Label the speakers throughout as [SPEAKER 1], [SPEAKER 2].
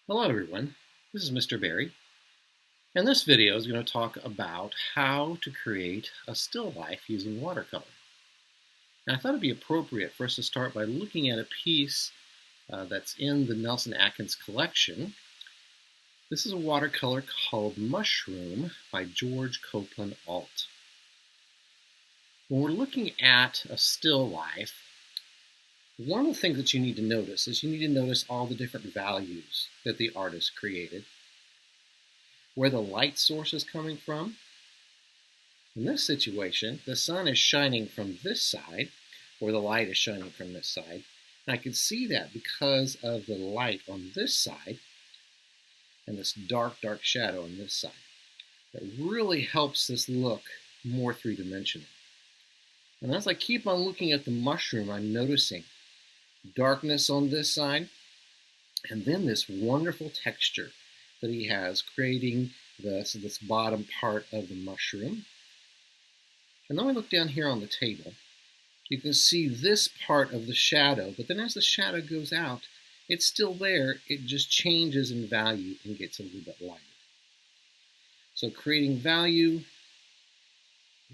[SPEAKER 1] Hello everyone, this is Mr. Barry, and this video is going to talk about how to create a still life using watercolor. Now, I thought it'd be appropriate for us to start by looking at a piece that's in the Nelson-Atkins collection. This is a watercolor called Mushroom by George Copeland Alt. When we're looking at a still life, one of the things that you need to notice is you need to notice all the different values that the artist created, where the light source is coming from. In this situation, the sun is shining from this side, or the light is shining from this side. And I can see that because of the light on this side and this dark shadow on this side. That really helps this look more three-dimensional. And as I keep on looking at the mushroom, I'm noticing darkness on this side, and then this wonderful texture that he has, creating this bottom part of the mushroom. And then we look down here on the table. You can see this part of the shadow, but then as the shadow goes out, it's still there. It just changes in value and gets a little bit lighter. So creating value,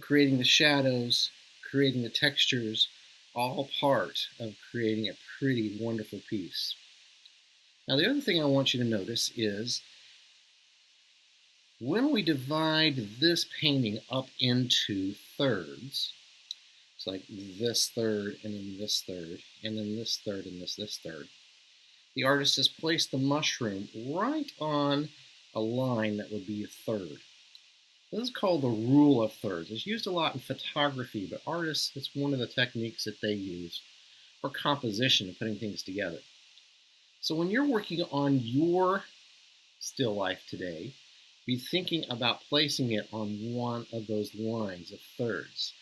[SPEAKER 1] creating the shadows, creating the textures, all part of creating a pretty wonderful piece. Now, the other thing I want you to notice is when we divide this painting up into thirds, it's like this third and then this third and then this third and this third, the artist has placed the mushroom right on a line that would be a third. This is called the rule of thirds. It's used a lot in photography, but artists, it's one of the techniques that they use for composition and putting things together. So when you're working on your still life today, be thinking about placing it on one of those lines of thirds.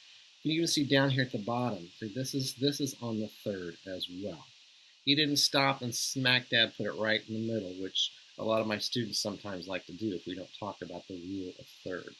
[SPEAKER 1] You can even see down here at the bottom, so this is on the third as well. He didn't stop and smack dab put it right in the middle, which a lot of my students sometimes like to do if we don't talk about the rule of third.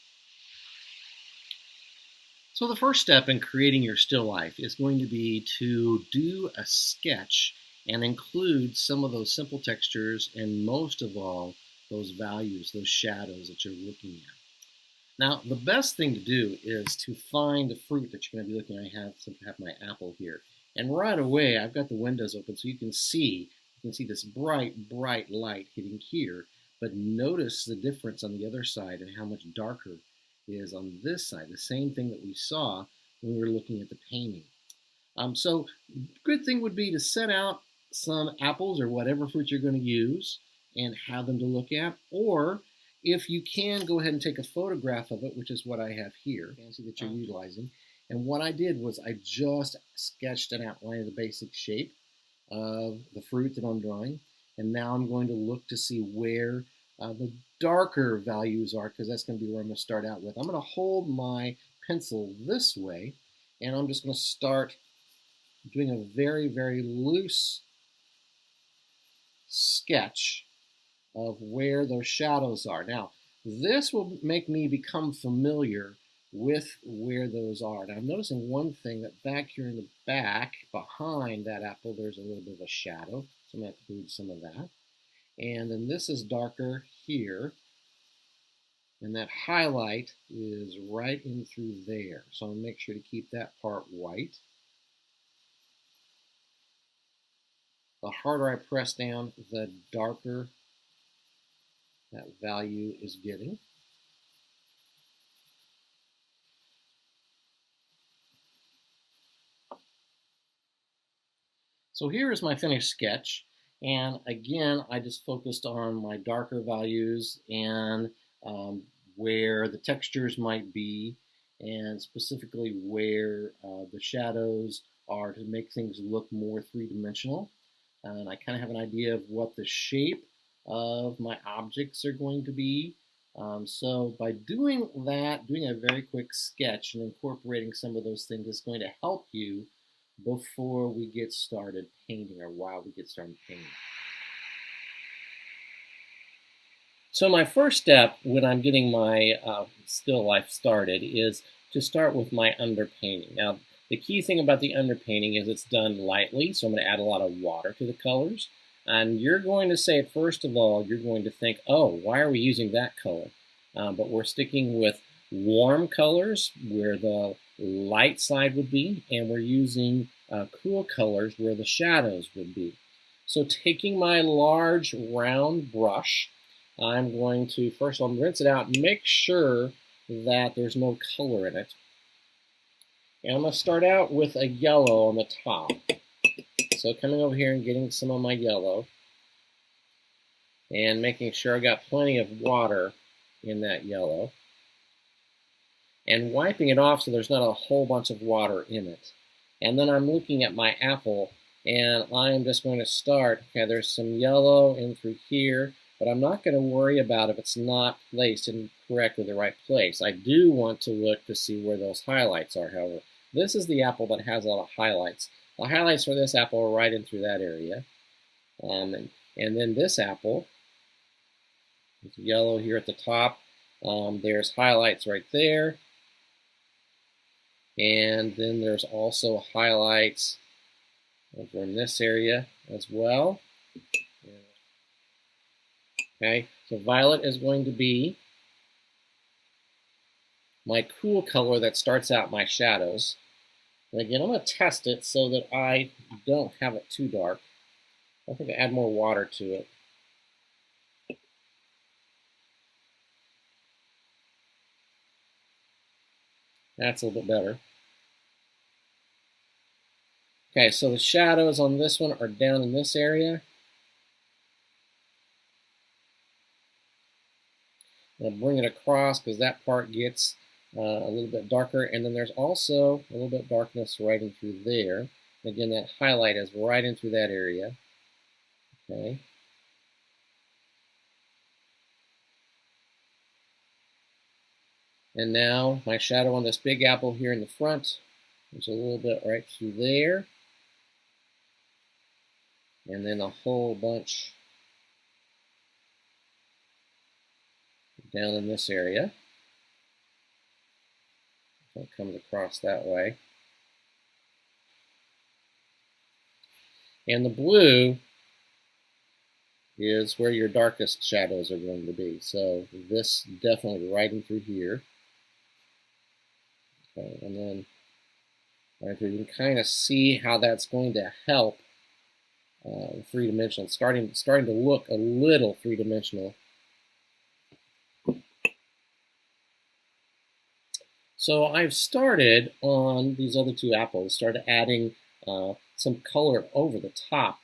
[SPEAKER 1] So the first step in creating your still life is going to be to do a sketch and include some of those simple textures and most of all those values, those shadows that you're looking at. Now, the best thing to do is to find the fruit that you're going to be looking at. I have my apple here. And right away, I've got the windows open so you can see this bright light hitting here, but notice the difference on the other side and how much darker it is on this side, the same thing that we saw when we were looking at the painting. So good thing would be to set out some apples or whatever fruit you're going to use and have them to look at, or if you can, go ahead and take a photograph of it, which is what I have here, fancy that you're utilizing. And what I did was I just sketched an outline of the basic shape of the fruit that I'm drawing, and now I'm going to look to see where the darker values are, because that's going to be where I'm going to start out with. I'm going to hold my pencil this way, and I'm just going to start doing a very loose sketch of where those shadows are. Now, this will make me become familiar with where those are. Now, I'm noticing one thing, that back here in the back, behind that apple, there's a little bit of a shadow, so I'm going to have to move some of that. And then this is darker here, and that highlight is right in through there. So I'll make sure to keep that part white. The harder I press down, the darker that value is getting. So here is my finished sketch, and again I just focused on my darker values and where the textures might be, and specifically where the shadows are to make things look more three-dimensional. And I kind of have an idea of what the shape of my objects are going to be. So by doing that, doing a very quick sketch and incorporating some of those things is going to help you before we get started painting, or while we get started painting. So my first step when I'm getting my still life started is to start with my underpainting. Now, the key thing about the underpainting is it's done lightly, so I'm going to add a lot of water to the colors. And you're going to say, first of all, you're going to think, oh, why are we using that color? But we're sticking with warm colors where the light side would be, and we're using cool colors where the shadows would be. So taking my large round brush, I'm going to, first of all, rinse it out and make sure that there's no color in it. And I'm going to start out with a yellow on the top. So coming over here and getting some of my yellow and making sure I got plenty of water in that yellow and wiping it off so there's not a whole bunch of water in it. And then I'm looking at my apple and I'm just going to start, okay, there's some yellow in through here, but I'm not going to worry about if it's not placed in correctly the right place. I do want to look to see where those highlights are, however. This is the apple that has a lot of highlights. The highlights for this apple are right in through that area. And then this apple, it's yellow here at the top. There's highlights right there. And then there's also highlights over in this area as well. Okay, so violet is going to be my cool color that starts out my shadows. And again, I'm going to test it so that I don't have it too dark. I think I add more water to it. That's a little bit better. Okay, so the shadows on this one are down in this area. I'll bring it across because that part gets a little bit darker, and then there's also a little bit of darkness right in through there. Again, that highlight is right in through that area. Okay. And now my shadow on this big apple here in the front, there's a little bit right through there. And then a whole bunch down in this area. So it comes across that way. And the blue is where your darkest shadows are going to be. So this definitely right in through here. Okay, and then right through, you can kind of see how that's going to help three-dimensional, starting to look a little three-dimensional. So I've started on these other two apples, started adding some color over the top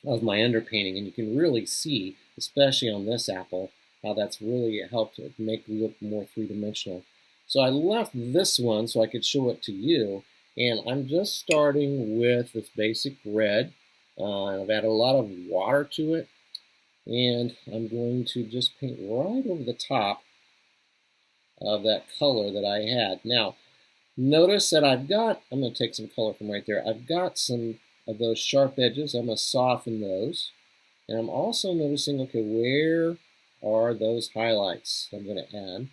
[SPEAKER 1] of my underpainting, and you can really see, especially on this apple, how that's really helped it make it look more three-dimensional. So I left this one so I could show it to you, and I'm just starting with this basic red. I've added a lot of water to it, and I'm going to just paint right over the top of that color that I had. Now, notice that I'm going to take some color from right there. I've got some of those sharp edges. I'm going to soften those. And I'm also noticing, okay, where are those highlights I'm going to add?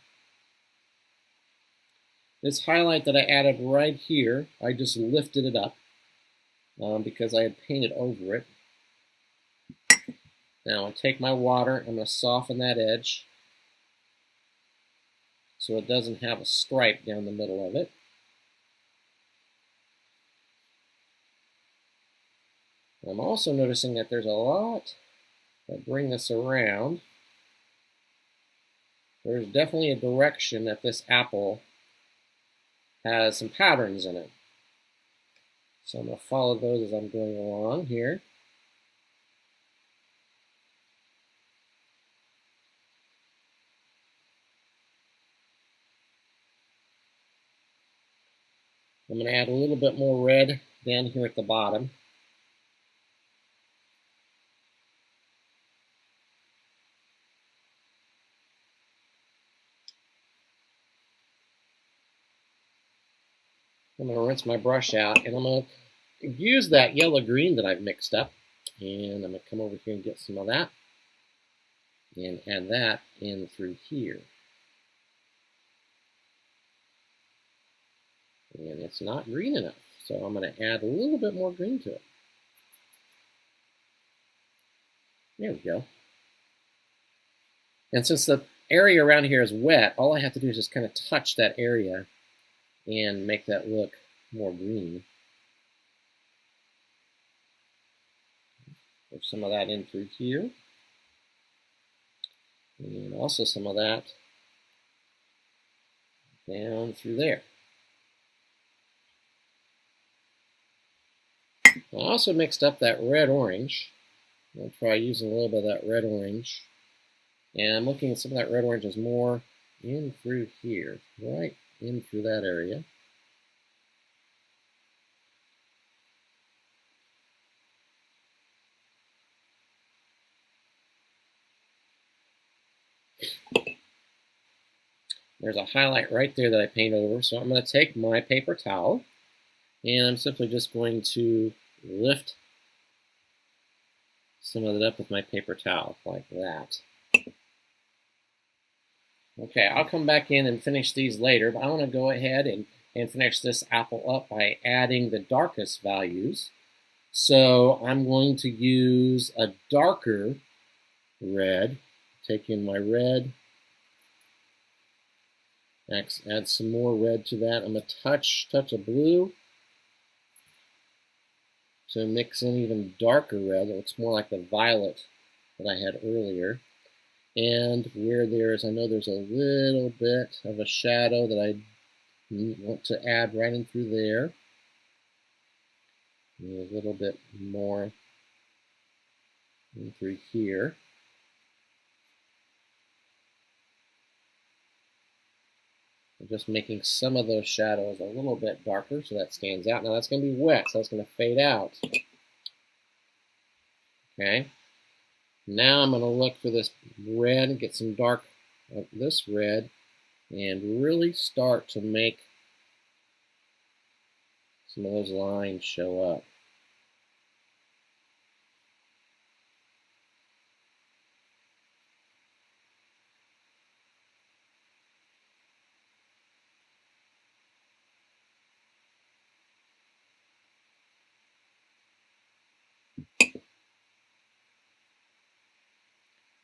[SPEAKER 1] This highlight that I added right here, I just lifted it up because I had painted over it. Now I take my water, I'm going to soften that edge so it doesn't have a stripe down the middle of it. I'm also noticing that there's a lot that bring this around. There's definitely a direction that this apple has some patterns in it. So I'm going to follow those as I'm going along here. I'm going to add a little bit more red down here at the bottom. I'm going to rinse my brush out, and I'm going to use that yellow-green that I've mixed up, and I'm going to come over here and get some of that, and add that in through here. And it's not green enough, so I'm going to add a little bit more green to it. There we go. And since the area around here is wet, all I have to do is just kind of touch that area and make that look more green. Put some of that in through here. And also some of that down through there. I also mixed up that red-orange. I'll try using a little bit of that red-orange. And I'm looking at some of that red-orange is more in through here, right in through that area. There's a highlight right there that I paint over. So I'm going to take my paper towel and I'm simply just going to lift some of it up with my paper towel like that. Okay, I'll come back in and finish these later, but I want to go ahead and finish this apple up by adding the darkest values. So I'm going to use a darker red, take in my red, add some more red to that. I'm going to touch of blue to mix in even darker red. It looks more like the violet that I had earlier. And where I know there's a little bit of a shadow that I want to add right in through there. And a little bit more in through here. I'm just making some of those shadows a little bit darker so that stands out. Now that's going to be wet, so that's going to fade out. Okay. Now I'm going to look for this red and get some dark of this red and really start to make some of those lines show up.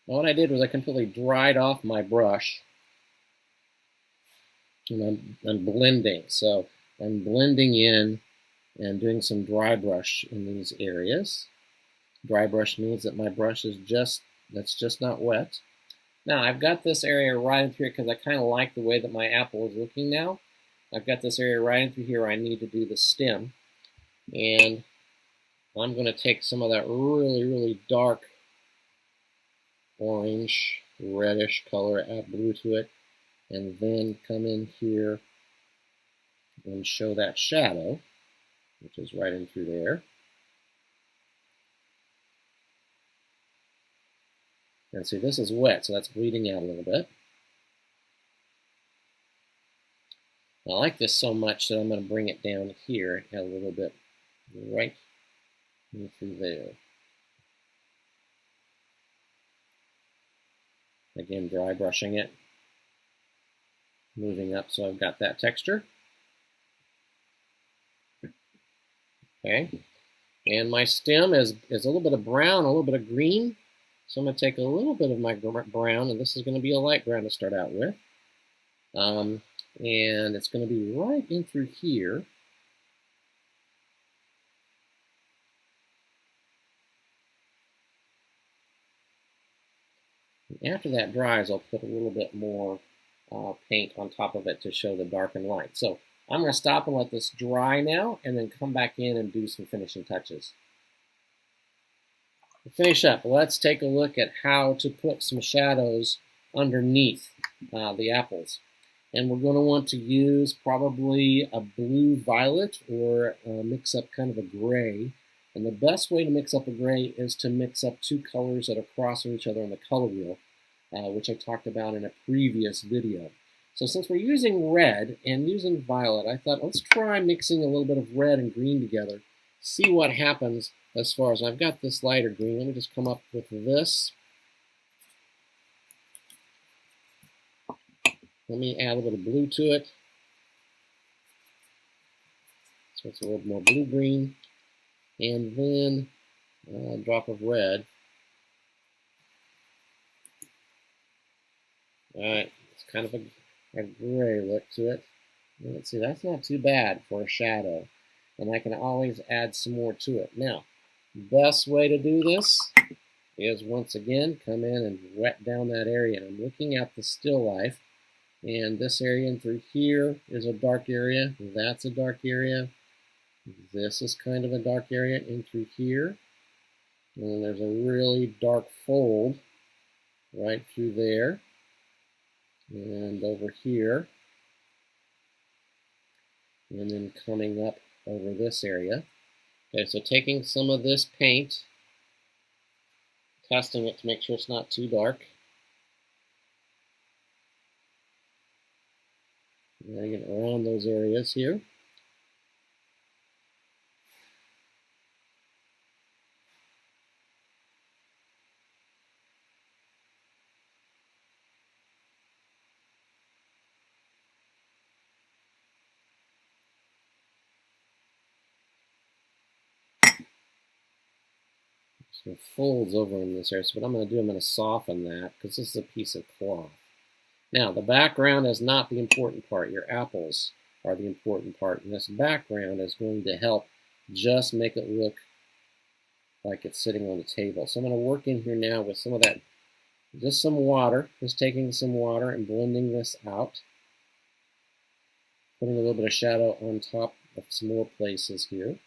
[SPEAKER 1] Now what I did was I completely dried off my brush and I'm blending. So I'm blending in and doing some dry brush in these areas. Dry brush means that my brush is that's just not wet. Now I've got this area right in through because I kind of like the way that my apple is looking now. I've got this area right in through here where I need to do the stem. And I'm going to take some of that really, really dark orange, reddish color, add blue to it, and then come in here and show that shadow, which is right in through there. And see, this is wet, so that's bleeding out a little bit. I like this so much that I'm going to bring it down here a little bit, right in through there. Again, dry brushing it, moving up so I've got that texture. Okay, and my stem is a little bit of brown, a little bit of green. So I'm going to take a little bit of my brown, and this is going to be a light brown to start out with. And it's going to be right in through here. And after that dries, I'll put a little bit more paint on top of it to show the dark and light. So I'm going to stop and let this dry now, and then come back in and do some finishing touches. To finish up, let's take a look at how to put some shadows underneath the apples. And we're going to want to use probably a blue-violet or mix up kind of a gray. And the best way to mix up a gray is to mix up two colors that are crossing each other on the color wheel, which I talked about in a previous video. So since we're using red and using violet, I thought let's try mixing a little bit of red and green together, see what happens as far as I've got this lighter green. Let me just come up with this. Let me add a little bit of blue to it. So it's a little more blue-green. And then a drop of red. Alright, it's kind of a gray look to it. Let's see, that's not too bad for a shadow. And I can always add some more to it. Now, best way to do this is, once again, come in and wet down that area. I'm looking at the still life, and this area in through here is a dark area. That's a dark area. This is kind of a dark area in through here. And then there's a really dark fold right through there. And over here. And then coming up over this area. Okay, so taking some of this paint, testing it to make sure it's not too dark. Getting it around those areas here. So it folds over in this area. So what I'm going to do, I'm going to soften that because this is a piece of cloth. Now, the background is not the important part. Your apples are the important part. And this background is going to help just make it look like it's sitting on the table. So I'm going to work in here now with some of that, just some water, just taking some water and blending this out. Putting a little bit of shadow on top of some more places here.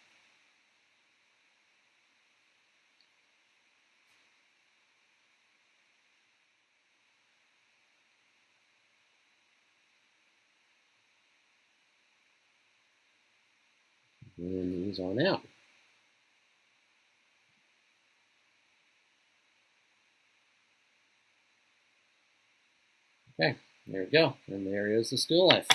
[SPEAKER 1] And these on out. Okay, there we go. And there is the still life.